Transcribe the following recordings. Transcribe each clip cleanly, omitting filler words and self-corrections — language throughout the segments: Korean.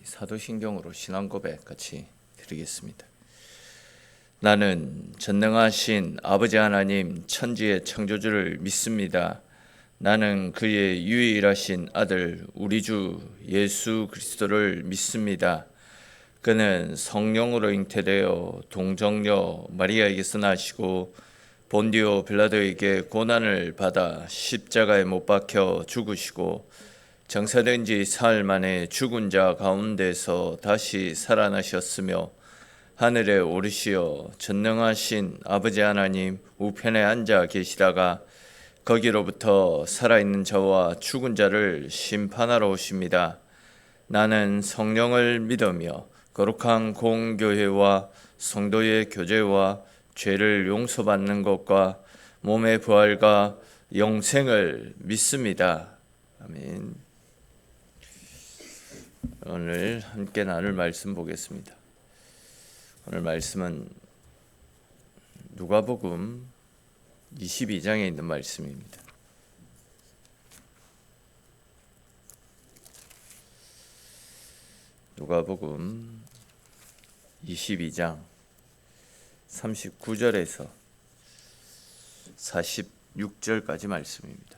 사도신경으로 신앙 고백 같이 드리겠습니다. 나는 전능하신 아버지 하나님 천지의 창조주를 믿습니다. 나는 그의 유일하신 아들 우리 주 예수 그리스도를 믿습니다. 그는 성령으로 잉태되어 동정녀 마리아에게서 나시고 본디오 빌라도에게 고난을 받아 십자가에 못 박혀 죽으시고 장사된 지 사흘 만에 죽은 자 가운데서 다시 살아나셨으며 하늘에 오르시어 전능하신 아버지 하나님 우편에 앉아 계시다가 거기로부터 살아있는 자와 죽은 자를 심판하러 오십니다. 나는 성령을 믿으며 거룩한 공교회와 성도의 교제와 죄를 용서받는 것과 몸의 부활과 영생을 믿습니다. 아멘. 오늘 함께 나눌 말씀 보겠습니다. 오늘 말씀은 누가복음 22장에 있는 말씀입니다. 누가복음 22장 39절에서 46절까지 말씀입니다.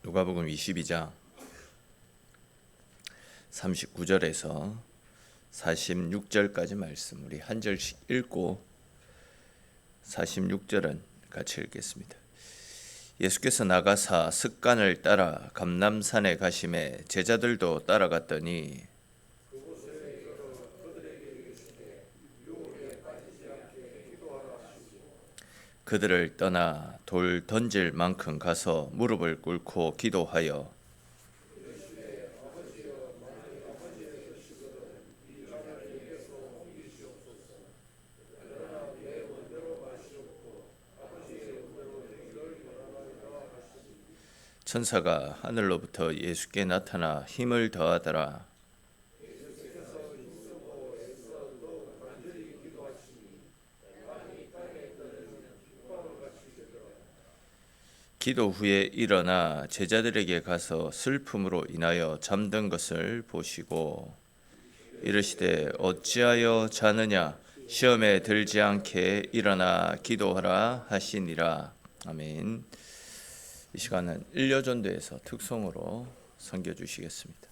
누가복음 22장 39절에서 46절까지 말씀 우리 한 절씩 읽고 46절은 같이 읽겠습니다. 예수께서 나가사 습관을 따라 감람산에 가시매 제자들도 따라갔더니 그들을 떠나 돌 던질 만큼 가서 무릎을 꿇고 기도하여 천사가 하늘로부터 예수께 나타나 힘을 더하더라. 기도 후에 일어나 제자들에게 가서 슬픔으로 인하여 잠든 것을 보시고 이르시되 어찌하여 자느냐 시험에 들지 않게 일어나 기도하라 하시니라. 아멘. 이 시간은 일려전도에서 특송으로 섬겨주시겠습니다.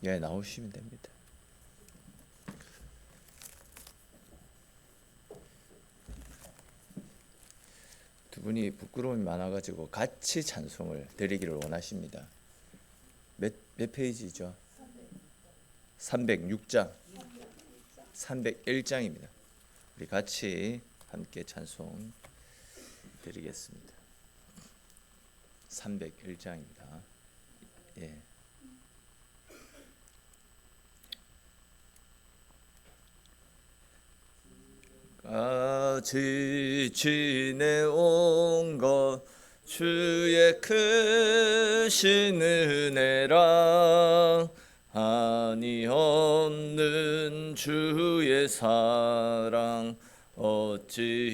예, 나오시면 됩니다. 두 분이 부끄러움이 많아가지고 같이 찬송을 드리기를 원하십니다. 몇 페이지죠? 306장 301장입니다. 우리 같이 함께 찬송 드리겠습니다. 301장입니다. 예. 같이 지내온 것 주의 크신 은혜라 한이 없는 주의 사랑 어찌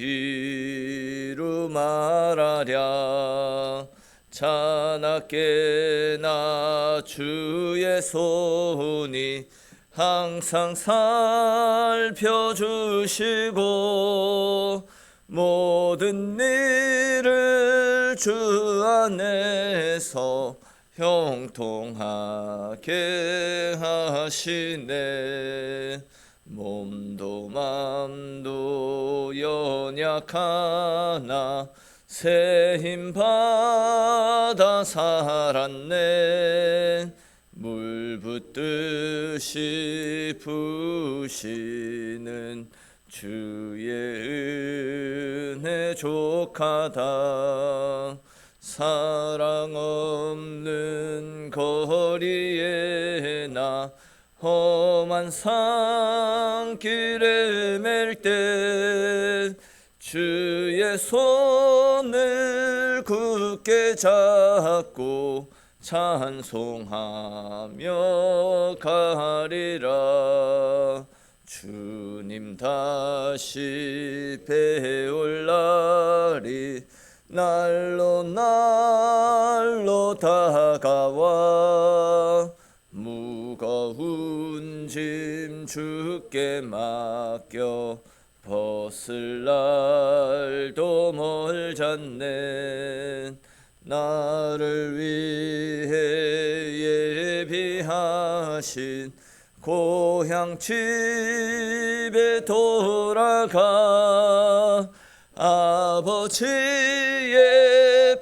이루 말하랴 자나깨 나 주의 손이 항상 살펴주시고 모든 일을 주 안에서 형통하게 하시네 몸도 맘도 연약하나 새 힘 받아 살았네 물 붓듯이 부시는 주의 은혜 족하다 사랑 없는 거리에 나 험한 산길에 맬 때 주의 손을 굳게 잡고 찬송하며 가리라 주님 다시 배울 날이 날로 날로 다가와 무거운 짐 주께 맡겨 벗을 날도 멀잖네. 나를 위해 예비하신 고향 집에 돌아가 아버지의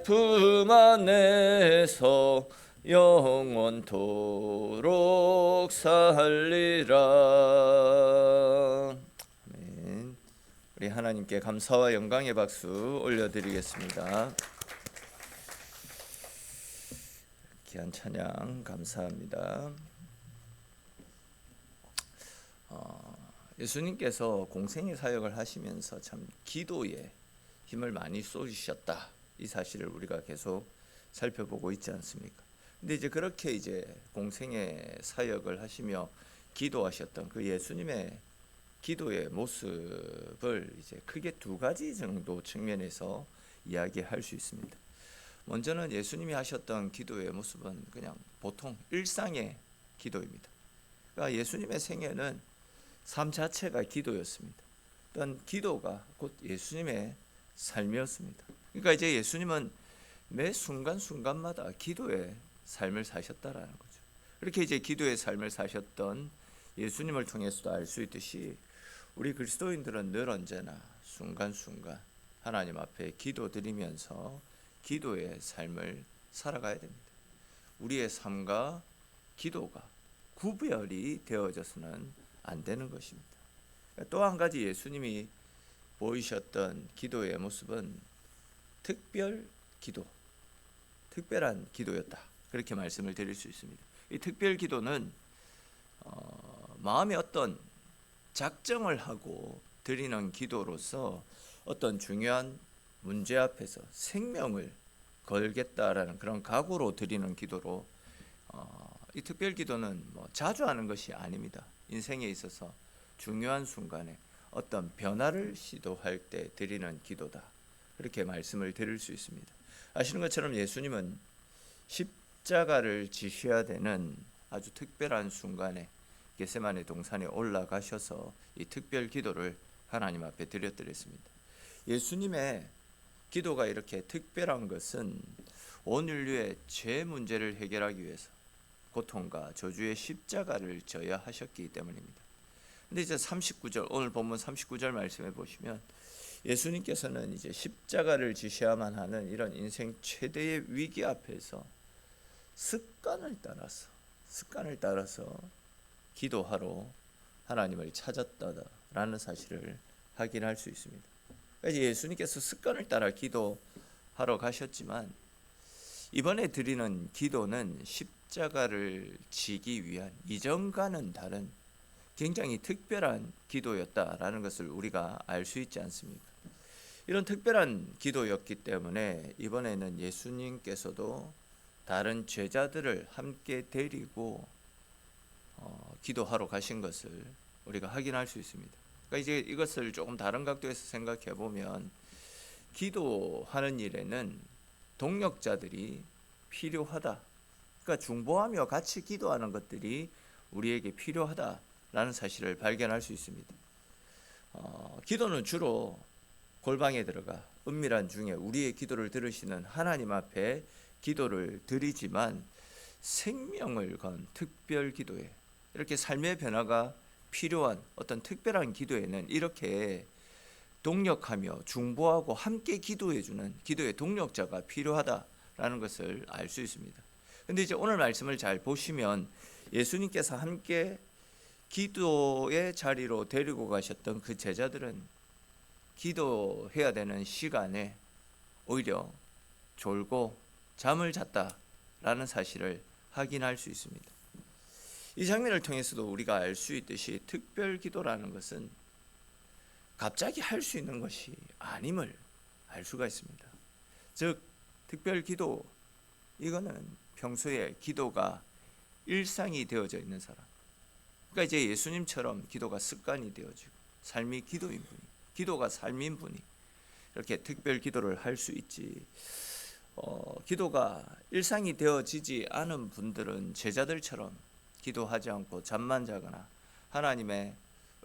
품 안에서 영원토록 살리라. 아멘. 우리 하나님께 감사와 영광의 박수 올려드리겠습니다. 귀한 찬양 감사합니다. 예수님께서 공생의 사역을 하시면서 참 기도에 힘을 많이 쏟으셨다, 이 사실을 우리가 계속 살펴보고 있지 않습니까? 근데 이제 그렇게 이제 공생의 사역을 하시며 기도하셨던 그 예수님의 기도의 모습을 이제 크게 두 가지 정도 측면에서 이야기할 수 있습니다. 먼저는 예수님이 하셨던 기도의 모습은 그냥 보통 일상의 기도입니다. 그러니까 예수님의 생애는 삶 자체가 기도였습니다. 또한 기도가 곧 예수님의 삶이었습니다. 그러니까 이제 예수님은 매 순간순간마다 기도의 삶을 사셨다라는 거죠. 그렇게 이제 기도의 삶을 사셨던 예수님을 통해서도 알 수 있듯이 우리 그리스도인들은 늘 언제나 순간순간 하나님 앞에 기도드리면서 기도의 삶을 살아가야 됩니다. 우리의 삶과 기도가 구별이 되어져서는 안 되는 것입니다. 또 한 가지 예수님이 보이셨던 기도의 모습은 특별 기도, 특별한 기도였다, 그렇게 말씀을 드릴 수 있습니다. 이 특별 기도는 마음에 어떤 작정을 하고 드리는 기도로서 어떤 중요한 문제 앞에서 생명을 걸겠다라는 그런 각오로 드리는 기도로, 이 특별 기도는 자주 하는 것이 아닙니다. 인생에 있어서 중요한 순간에 어떤 변화를 시도할 때 드리는 기도다, 그렇게 말씀을 드릴 수 있습니다. 아시는 것처럼 예수님은 십자가를 지셔야 되는 아주 특별한 순간에 겟세마네 동산에 올라가셔서 이 특별 기도를 하나님 앞에 드렸습니다. 예수님의 기도가 이렇게 특별한 것은 온 인류의 죄 문제를 해결하기 위해서 고통과 저주의 십자가를 져야 하셨기 때문입니다. 근데 이제 39절, 오늘 본문 39절 말씀해 보시면 예수님께서는 이제 십자가를 지셔야만 하는 이런 인생 최대의 위기 앞에서 습관을 따라서 기도하러 하나님을 찾았다라는 사실을 확인할 수 있습니다. 그래서 예수님께서 습관을 따라 기도하러 가셨지만 이번에 드리는 기도는 십자가를 지기 위한 이전과는 다른 굉장히 특별한 기도였다라는 것을 우리가 알 수 있지 않습니까? 이런 특별한 기도였기 때문에 이번에는 예수님께서도 다른 제자들을 함께 데리고 기도하러 가신 것을 우리가 확인할 수 있습니다. 그러니까 이제 이것을 조금 다른 각도에서 생각해 보면 기도하는 일에는 동력자들이 필요하다. 그러니까 중보하며 같이 기도하는 것들이 우리에게 필요하다라는 사실을 발견할 수 있습니다. 기도는 주로 골방에 들어가 은밀한 중에 우리의 기도를 들으시는 하나님 앞에 기도를 드리지만 생명을 건 특별 기도에, 이렇게 삶의 변화가 필요한 어떤 특별한 기도에는 이렇게 동력하며 중보하고 함께 기도해주는 기도의 동력자가 필요하다라는 것을 알 수 있습니다. 그런데 이제 오늘 말씀을 잘 보시면 예수님께서 함께 기도의 자리로 데리고 가셨던 그 제자들은 기도해야 되는 시간에 오히려 졸고 잠을 잤다라는 사실을 확인할 수 있습니다. 이 장면을 통해서도 우리가 알 수 있듯이 특별 기도라는 것은 갑자기 할 수 있는 것이 아님을 알 수가 있습니다. 즉 특별 기도, 이거는 평소에 기도가 일상이 되어져 있는 사람, 그러니까 이제 예수님처럼 기도가 습관이 되어지고 삶이 기도인 분이, 기도가 삶인 분이 이렇게 특별 기도를 할 수 있지. 기도가 일상이 되어지지 않은 분들은 제자들처럼 기도하지 않고 잠만 자거나 하나님의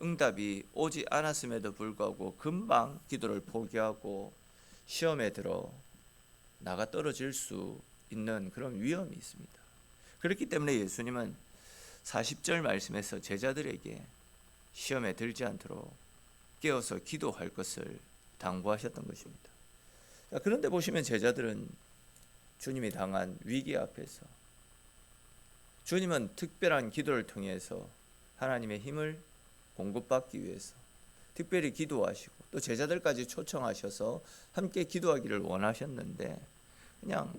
응답이 오지 않았음에도 불구하고 금방 기도를 포기하고 시험에 들어 나가 떨어질 수 있는 그런 위험이 있습니다. 그렇기 때문에 예수님은 40절 말씀에서 제자들에게 시험에 들지 않도록 깨어서 기도할 것을 당부하셨던 것입니다. 그런데 보시면 제자들은 주님이 당한 위기 앞에서 주님은 특별한 기도를 통해서 하나님의 힘을 공급받기 위해서 특별히 기도하시고 또 제자들까지 초청하셔서 함께 기도하기를 원하셨는데 그냥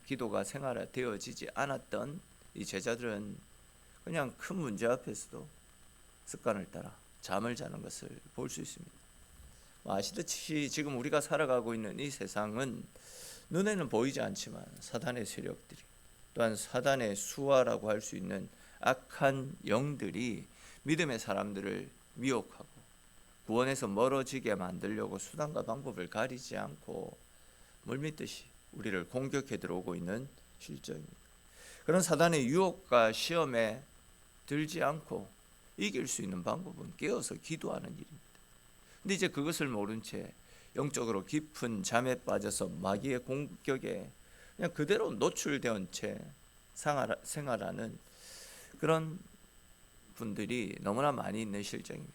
기도가 생활화되어지지 않았던 이 제자들은 그냥 큰 문제 앞에서도 습관을 따라 잠을 자는 것을 볼 수 있습니다. 아시듯이 지금 우리가 살아가고 있는 이 세상은 눈에는 보이지 않지만 사단의 세력들이 또한 사단의 수하라고 할 수 있는 악한 영들이 믿음의 사람들을 미혹하고 구원에서 멀어지게 만들려고 수단과 방법을 가리지 않고 물밀듯이 우리를 공격해 들어오고 있는 실정입니다. 그런 사단의 유혹과 시험에 들지 않고 이길 수 있는 방법은 깨어서 기도하는 일입니다. 근데 이제 그것을 모른 채 영적으로 깊은 잠에 빠져서 마귀의 공격에 그냥 그대로 노출된 채 생활하는 그런 분들이 너무나 많이 있는 실정입니다.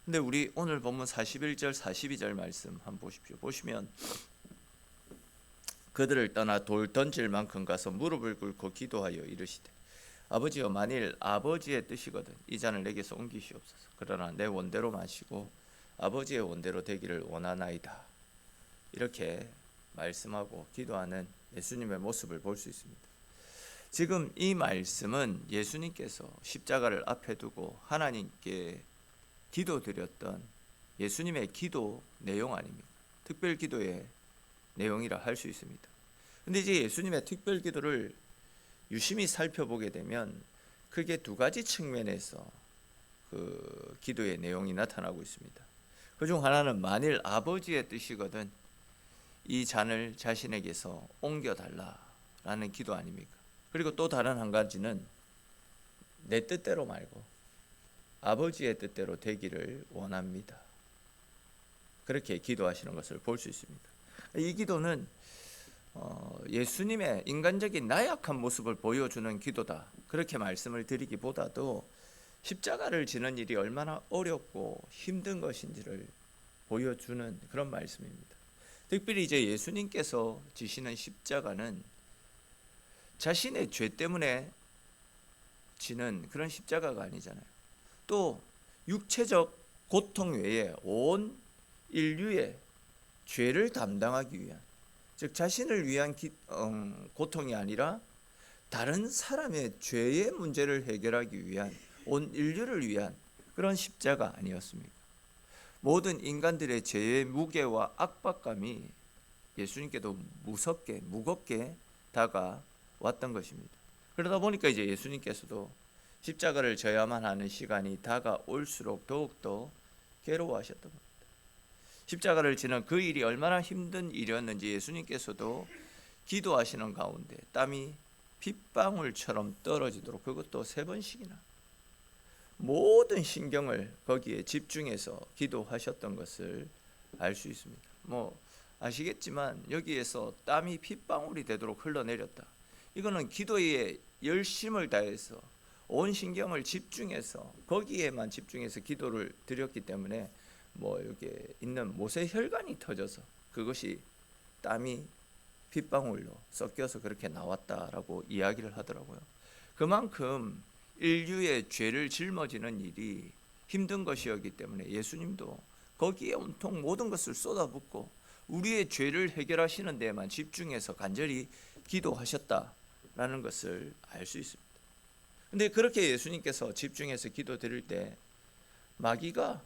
근데 우리 오늘 본문 41절 42절 말씀 한번 보십시오. 보시면 그들을 떠나 돌 던질 만큼 가서 무릎을 꿇고 기도하여 이르시되 아버지여 만일 아버지의 뜻이거든 이 잔을 내게서 옮기시옵소서. 그러나 내 원대로 마시고 아버지의 원대로 되기를 원하나이다. 이렇게 말씀하고 기도하는 예수님의 모습을 볼 수 있습니다. 지금 이 말씀은 예수님께서 십자가를 앞에 두고 하나님께 기도드렸던 예수님의 기도 내용 아닙니까? 특별 기도의 내용이라 할 수 있습니다. 근데 이제 예수님의 특별 기도를 유심히 살펴보게 되면 크게 두 가지 측면에서 그 기도의 내용이 나타나고 있습니다. 그중 하나는 만일 아버지의 뜻이거든 이 잔을 자신에게서 옮겨달라라는 기도 아닙니까? 그리고 또 다른 한 가지는 내 뜻대로 말고 아버지의 뜻대로 되기를 원합니다. 그렇게 기도하시는 것을 볼 수 있습니다. 이 기도는 예수님의 인간적인 나약한 모습을 보여주는 기도다. 그렇게 말씀을 드리기보다도 십자가를 지는 일이 얼마나 어렵고 힘든 것인지를 보여주는 그런 말씀입니다. 특별히 이제 예수님께서 지시는 십자가는 자신의 죄 때문에 지는 그런 십자가가 아니잖아요. 또 육체적 고통 외에 온 인류의 죄를 담당하기 위한, 즉 자신을 위한 고통이 아니라 다른 사람의 죄의 문제를 해결하기 위한, 온 인류를 위한 그런 십자가 아니었습니까? 모든 인간들의 죄의 무게와 압박감이 예수님께도 무겁게 다가왔던 것입니다. 그러다 보니까 이제 예수님께서도 십자가를 져야만 하는 시간이 다가올수록 더욱더 괴로워하셨던 겁니다. 십자가를 지는 그 일이 얼마나 힘든 일이었는지 예수님께서도 기도하시는 가운데 땀이 핏방울처럼 떨어지도록, 그것도 3번씩이나 모든 신경을 거기에 집중해서 기도하셨던 것을 알 수 있습니다. 아시겠지만 여기에서 땀이 핏방울이 되도록 흘러내렸다. 이거는 기도에 열심을 다해서 온 신경을 집중해서 거기에만 집중해서 기도를 드렸기 때문에 여기 있는 모세혈관이 터져서 그것이 땀이 핏방울로 섞여서 그렇게 나왔다라고 이야기를 하더라고요. 그만큼 인류의 죄를 짊어지는 일이 힘든 것이었기 때문에 예수님도 거기에 온통 모든 것을 쏟아붓고 우리의 죄를 해결하시는 데에만 집중해서 간절히 기도하셨다라는 것을 알 수 있습니다. 근데 그렇게 예수님께서 집중해서 기도드릴 때 마귀가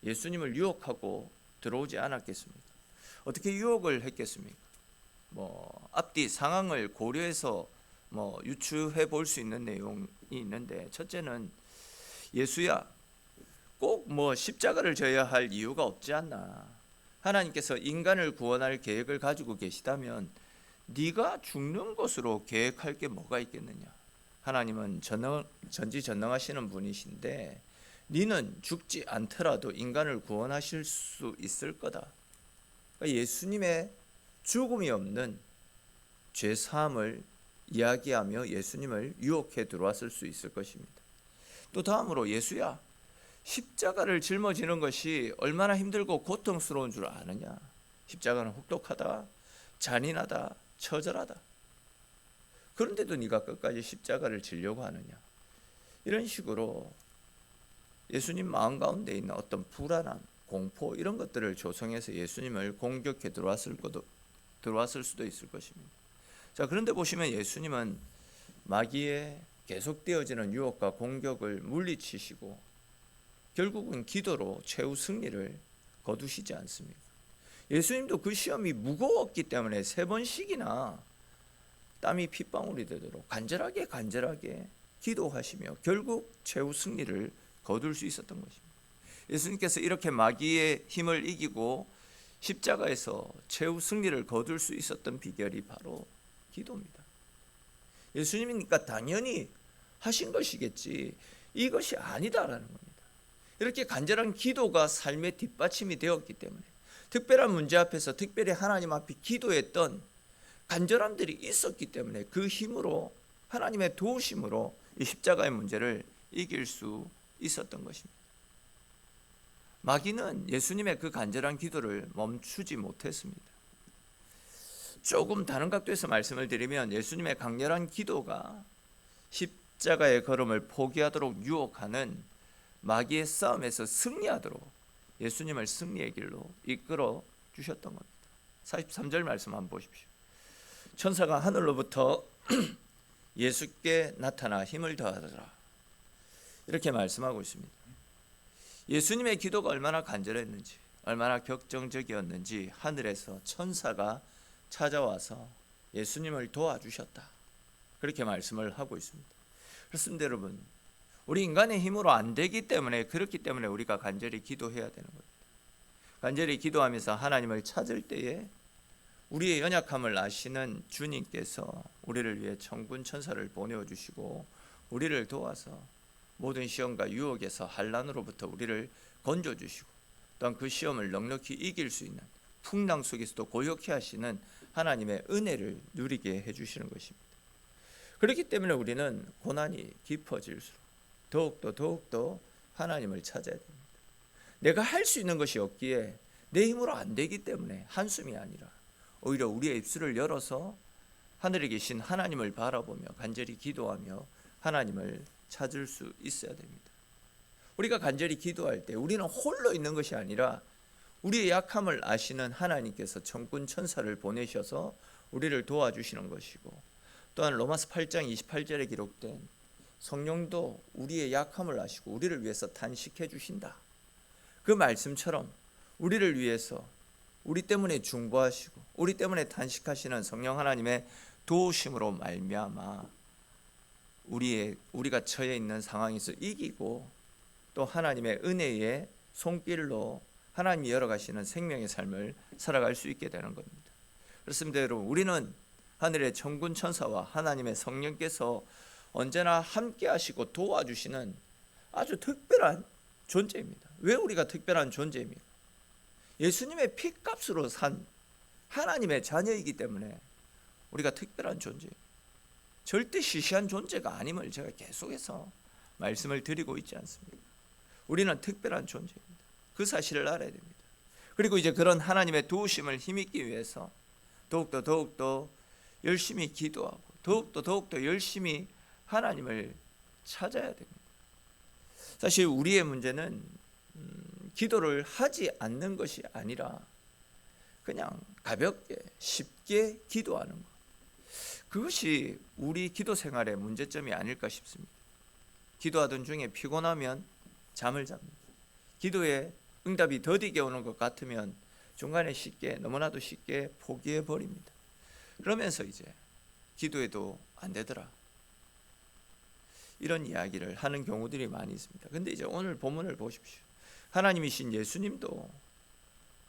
예수님을 유혹하고 들어오지 않았겠습니까? 어떻게 유혹을 했겠습니까? 앞뒤 상황을 고려해서 유추해 볼 수 있는 내용이 있는데, 첫째는 예수야, 꼭 뭐 십자가를 져야 할 이유가 없지 않나? 하나님께서 인간을 구원할 계획을 가지고 계시다면 네가 죽는 것으로 계획할 게 뭐가 있겠느냐? 하나님은 전지전능하시는 분이신데 너는 죽지 않더라도 인간을 구원하실 수 있을 거다. 그러니까 예수님의 죽음이 없는 죄 사함을 이야기하며 예수님을 유혹해 들어왔을 수 있을 것입니다. 또 다음으로 예수야, 십자가를 짊어지는 것이 얼마나 힘들고 고통스러운 줄 아느냐? 십자가는 혹독하다, 잔인하다, 처절하다. 그런데도 네가 끝까지 십자가를 지려고 하느냐? 이런 식으로 예수님 마음 가운데 있는 어떤 불안함, 공포 이런 것들을 조성해서 예수님을 공격해 들어왔을 수도 있을 것입니다. 자, 그런데 보시면 예수님은 마귀의 계속되어지는 유혹과 공격을 물리치시고 결국은 기도로 최후 승리를 거두시지 않습니까? 예수님도 그 시험이 무거웠기 때문에 3번씩이나 땀이 핏방울이 되도록 간절하게 기도하시며 결국 최후 승리를 거둘 수 있었던 것입니다. 예수님께서 이렇게 마귀의 힘을 이기고 십자가에서 최후 승리를 거둘 수 있었던 비결이 바로 기도입니다. 예수님이니까 당연히 하신 것이겠지 이것이 아니다라는 겁니다. 이렇게 간절한 기도가 삶의 뒷받침이 되었기 때문에 특별한 문제 앞에서 특별히 하나님 앞에 기도했던 간절함들이 있었기 때문에 그 힘으로 하나님의 도우심으로 이 십자가의 문제를 이길 수 있었던 것입니다. 마귀는 예수님의 그 간절한 기도를 멈추지 못했습니다. 조금 다른 각도에서 말씀을 드리면 예수님의 강렬한 기도가 십자가의 걸음을 포기하도록 유혹하는 마귀의 싸움에서 승리하도록 예수님을 승리의 길로 이끌어 주셨던 겁니다. 43절 말씀 한번 보십시오. 천사가 하늘로부터 예수께 나타나 힘을 더하더라. 이렇게 말씀하고 있습니다. 예수님의 기도가 얼마나 간절했는지, 얼마나 격정적이었는지 하늘에서 천사가 찾아와서 예수님을 도와주셨다. 그렇게 말씀을 하고 있습니다. 그렇습니다, 여러분. 우리 인간의 힘으로 안 되기 때문에 그렇기 때문에 우리가 간절히 기도해야 되는 겁니다. 간절히 기도하면서 하나님을 찾을 때에 우리의 연약함을 아시는 주님께서 우리를 위해 천군 천사를 보내주시고 우리를 도와서 모든 시험과 유혹에서 환난으로부터 우리를 건져주시고 또한 그 시험을 넉넉히 이길 수 있는 풍랑 속에서도 고요케 하시는 하나님의 은혜를 누리게 해주시는 것입니다. 그렇기 때문에 우리는 고난이 깊어질수록 더욱더 하나님을 찾아야 됩니다. 내가 할 수 있는 것이 없기에 내 힘으로 안 되기 때문에 한숨이 아니라 오히려 우리의 입술을 열어서 하늘에 계신 하나님을 바라보며 간절히 기도하며 하나님을 찾을 수 있어야 됩니다. 우리가 간절히 기도할 때 우리는 홀로 있는 것이 아니라 우리의 약함을 아시는 하나님께서 천군 천사를 보내셔서 우리를 도와주시는 것이고 또한 로마서 8장 28절에 기록된 성령도 우리의 약함을 아시고 우리를 위해서 탄식해 주신다. 그 말씀처럼 우리를 위해서 우리 때문에 중보하시고 우리 때문에 탄식하시는 성령 하나님의 도우심으로 말미암아 우리가 처해 있는 상황에서 이기고 또 하나님의 은혜의 손길로 하나님이 열어가시는 생명의 삶을 살아갈 수 있게 되는 겁니다. 그렇습니다, 여러분. 우리는 하늘의 천군 천사와 하나님의 성령께서 언제나 함께 하시고 도와주시는 아주 특별한 존재입니다. 왜 우리가 특별한 존재입니까? 예수님의 피값으로 산 하나님의 자녀이기 때문에 우리가 특별한 존재입니다. 절대 시시한 존재가 아님을 제가 계속해서 말씀을 드리고 있지 않습니까? 우리는 특별한 존재입니다. 그 사실을 알아야 됩니다. 그리고 이제 그런 하나님의 도우심을 힘입기 위해서 더욱더 열심히 기도하고 더욱더 열심히 하나님을 찾아야 됩니다. 사실 우리의 문제는 기도를 하지 않는 것이 아니라 그냥 가볍게 쉽게 기도하는 것. 그것이 우리 기도 생활의 문제점이 아닐까 싶습니다. 기도하던 중에 피곤하면 잠을 잡니다. 기도에 응답이 더디게 오는 것 같으면 중간에 너무나도 쉽게 포기해 버립니다. 그러면서 이제 기도해도 안 되더라. 이런 이야기를 하는 경우들이 많이 있습니다. 근데 이제 오늘 본문을 보십시오. 하나님이신 예수님도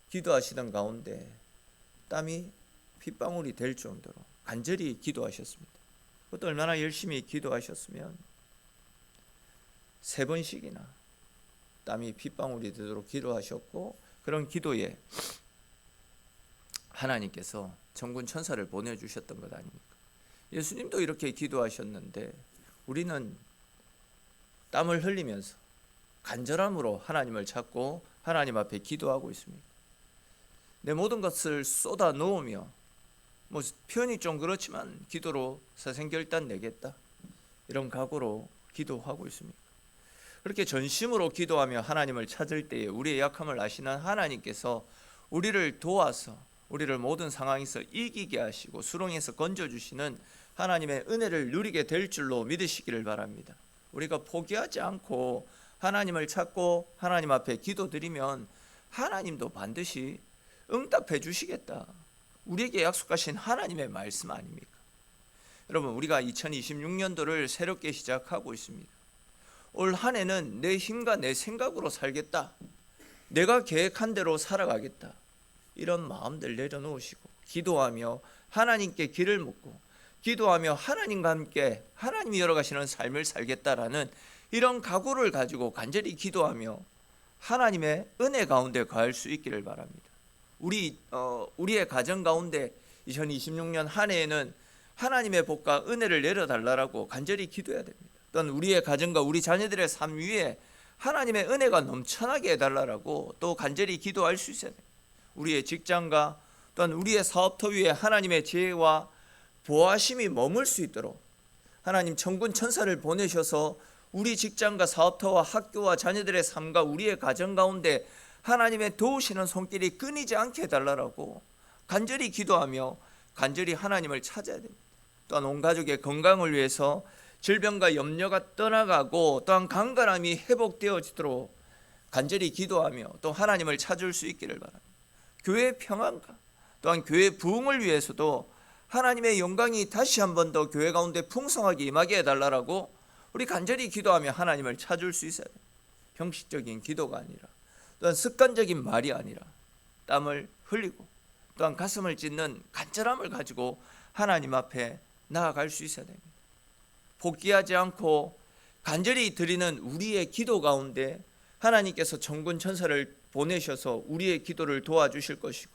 기도하시던 가운데 땀이 핏방울이 될 정도로 간절히 기도하셨습니다. 그것도 얼마나 열심히 기도하셨으면 3번씩이나 땀이 핏방울이 되도록 기도하셨고, 그런 기도에 하나님께서 천군 천사를 보내주셨던 것 아닙니까? 예수님도 이렇게 기도하셨는데 우리는 땀을 흘리면서 간절함으로 하나님을 찾고 하나님 앞에 기도하고 있습니다. 내 모든 것을 쏟아 놓으며, 뭐 표현이 좀 그렇지만 기도로 사생결단 내겠다, 이런 각오로 기도하고 있습니다. 그렇게 전심으로 기도하며 하나님을 찾을 때에 우리의 약함을 아시는 하나님께서 우리를 도와서 우리를 모든 상황에서 이기게 하시고 수렁에서 건져주시는 하나님의 은혜를 누리게 될 줄로 믿으시기를 바랍니다. 우리가 포기하지 않고 하나님을 찾고 하나님 앞에 기도드리면 하나님도 반드시 응답해 주시겠다, 우리에게 약속하신 하나님의 말씀 아닙니까? 여러분, 우리가 2026년도를 새롭게 시작하고 있습니다. 올 한 해는 내 힘과 내 생각으로 살겠다, 내가 계획한 대로 살아가겠다, 이런 마음들 내려놓으시고 기도하며 하나님께 길을 묻고 기도하며 하나님과 함께 하나님이 열어가시는 삶을 살겠다라는 이런 각오를 가지고 간절히 기도하며 하나님의 은혜 가운데 거할 수 있기를 바랍니다. 우리의 가정 가운데 2026년 한 해에는 하나님의 복과 은혜를 내려달라고 간절히 기도해야 됩니다. 또한 우리의 가정과 우리 자녀들의 삶 위에 하나님의 은혜가 넘쳐나게 해달라고 또 간절히 기도할 수 있어야 됩니다. 우리의 직장과 또한 우리의 사업터 위에 하나님의 지혜와 보호하심이 머물 수 있도록 하나님 천군 천사를 보내셔서 우리 직장과 사업터와 학교와 자녀들의 삶과 우리의 가정 가운데 하나님의 도우시는 손길이 끊이지 않게 해달라고 간절히 기도하며 간절히 하나님을 찾아야 됩니다. 또한 온 가족의 건강을 위해서 질병과 염려가 떠나가고 또한 강건함이 회복되어지도록 간절히 기도하며 또 하나님을 찾을 수 있기를 바랍니다. 교회의 평안과 또한 교회의 부흥을 위해서도 하나님의 영광이 다시 한 번 더 교회 가운데 풍성하게 임하게 해달라고 우리 간절히 기도하며 하나님을 찾을 수 있어야 됩니다. 형식적인 기도가 아니라, 또한 습관적인 말이 아니라 땀을 흘리고 또한 가슴을 찢는 간절함을 가지고 하나님 앞에 나아갈 수 있어야 됩니다. 포기하지 않고 간절히 드리는 우리의 기도 가운데 하나님께서 천군 천사를 보내셔서 우리의 기도를 도와주실 것이고,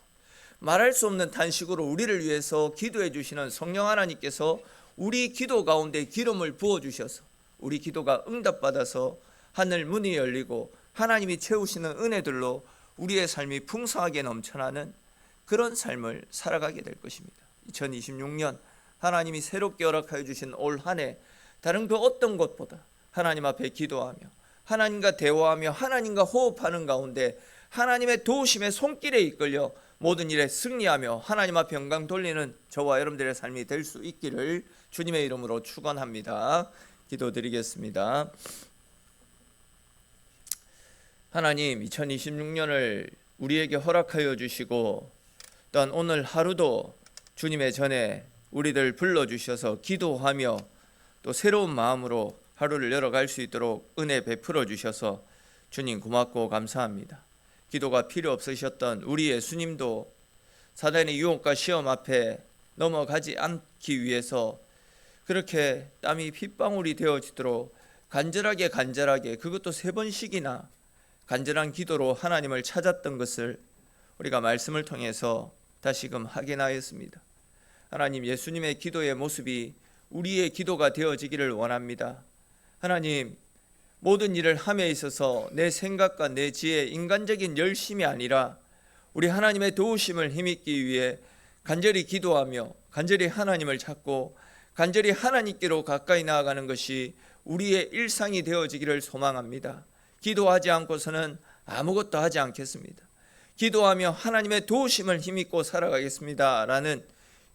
말할 수 없는 탄식으로 우리를 위해서 기도해 주시는 성령 하나님께서 우리 기도 가운데 기름을 부어주셔서 우리 기도가 응답받아서 하늘 문이 열리고 하나님이 채우시는 은혜들로 우리의 삶이 풍성하게 넘쳐나는 그런 삶을 살아가게 될 것입니다. 2026년 하나님이 새롭게 허락하여 주신 올 한 해, 다른 그 어떤 것보다 하나님 앞에 기도하며 하나님과 대화하며 하나님과 호흡하는 가운데 하나님의 도우심의 손길에 이끌려 모든 일에 승리하며 하나님 앞에 영광 돌리는 저와 여러분들의 삶이 될 수 있기를 주님의 이름으로 축원합니다. 기도드리겠습니다. 하나님, 2026년을 우리에게 허락하여 주시고 또한 오늘 하루도 주님의 전에 우리들 불러주셔서 기도하며 또 새로운 마음으로 하루를 열어갈 수 있도록 은혜 베풀어 주셔서 주님 고맙고 감사합니다. 기도가 필요 없으셨던 우리 예수님도 사단의 유혹과 시험 앞에 넘어가지 않기 위해서 그렇게 땀이 핏방울이 되어지도록 간절하게 그것도 3번씩이나 간절한 기도로 하나님을 찾았던 것을 우리가 말씀을 통해서 다시금 확인하였습니다. 하나님, 예수님의 기도의 모습이 우리의 기도가 되어지기를 원합니다. 하나님, 모든 일을 함에 있어서 내 생각과 내 지혜, 인간적인 열심이 아니라 우리 하나님의 도우심을 힘입기 위해 간절히 기도하며 간절히 하나님을 찾고 간절히 하나님께로 가까이 나아가는 것이 우리의 일상이 되어지기를 소망합니다. 기도하지 않고서는 아무것도 하지 않겠습니다. 기도하며 하나님의 도우심을 힘입고 살아가겠습니다 라는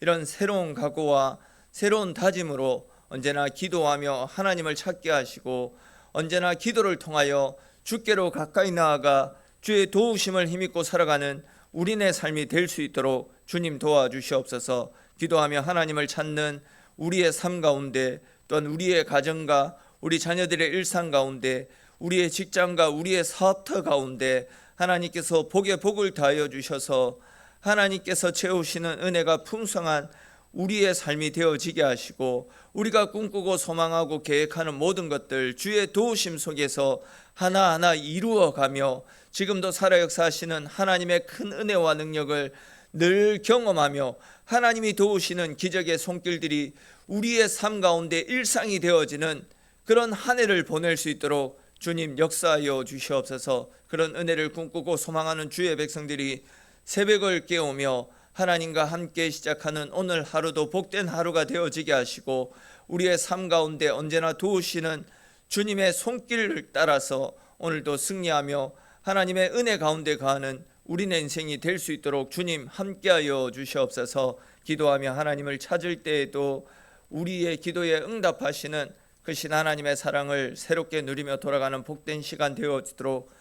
이런 새로운 각오와 새로운 다짐으로 언제나 기도하며 하나님을 찾게 하시고 언제나 기도를 통하여 주께로 가까이 나아가 주의 도우심을 힘입고 살아가는 우리네 삶이 될 수 있도록 주님 도와주시옵소서. 기도하며 하나님을 찾는 우리의 삶 가운데 또한 우리의 가정과 우리 자녀들의 일상 가운데, 우리의 직장과 우리의 사업터 가운데 하나님께서 복에 복을 더하여 주셔서 하나님께서 채우시는 은혜가 풍성한 우리의 삶이 되어지게 하시고, 우리가 꿈꾸고 소망하고 계획하는 모든 것들 주의 도우심 속에서 하나하나 이루어가며 지금도 살아 역사하시는 하나님의 큰 은혜와 능력을 늘 경험하며 하나님이 도우시는 기적의 손길들이 우리의 삶 가운데 일상이 되어지는 그런 한 해를 보낼 수 있도록 주님 역사하여 주시옵소서. 그런 은혜를 꿈꾸고 소망하는 주의 백성들이 새벽을 깨우며 하나님과 함께 시작하는 오늘 하루도 복된 하루가 되어지게 하시고, 우리의 삶 가운데 언제나 도우시는 주님의 손길을 따라서 오늘도 승리하며 하나님의 은혜 가운데 가는 우리의 인생이 될 수 있도록 주님 함께하여 주시옵소서. 기도하며 하나님을 찾을 때에도 우리의 기도에 응답하시는 크신 하나님의 사랑을 새롭게 누리며 돌아가는 복된 시간 되어지도록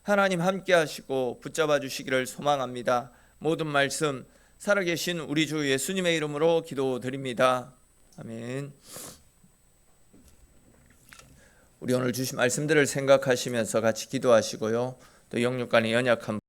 하나님 함께하시고 붙잡아 주시기를 소망합니다. 모든 말씀 살아계신 우리 주 예수님의 이름으로 기도드립니다. 아멘. 우리 오늘 주신 말씀들을 생각하시면서 같이 기도하시고요. 또 영육간의 연약한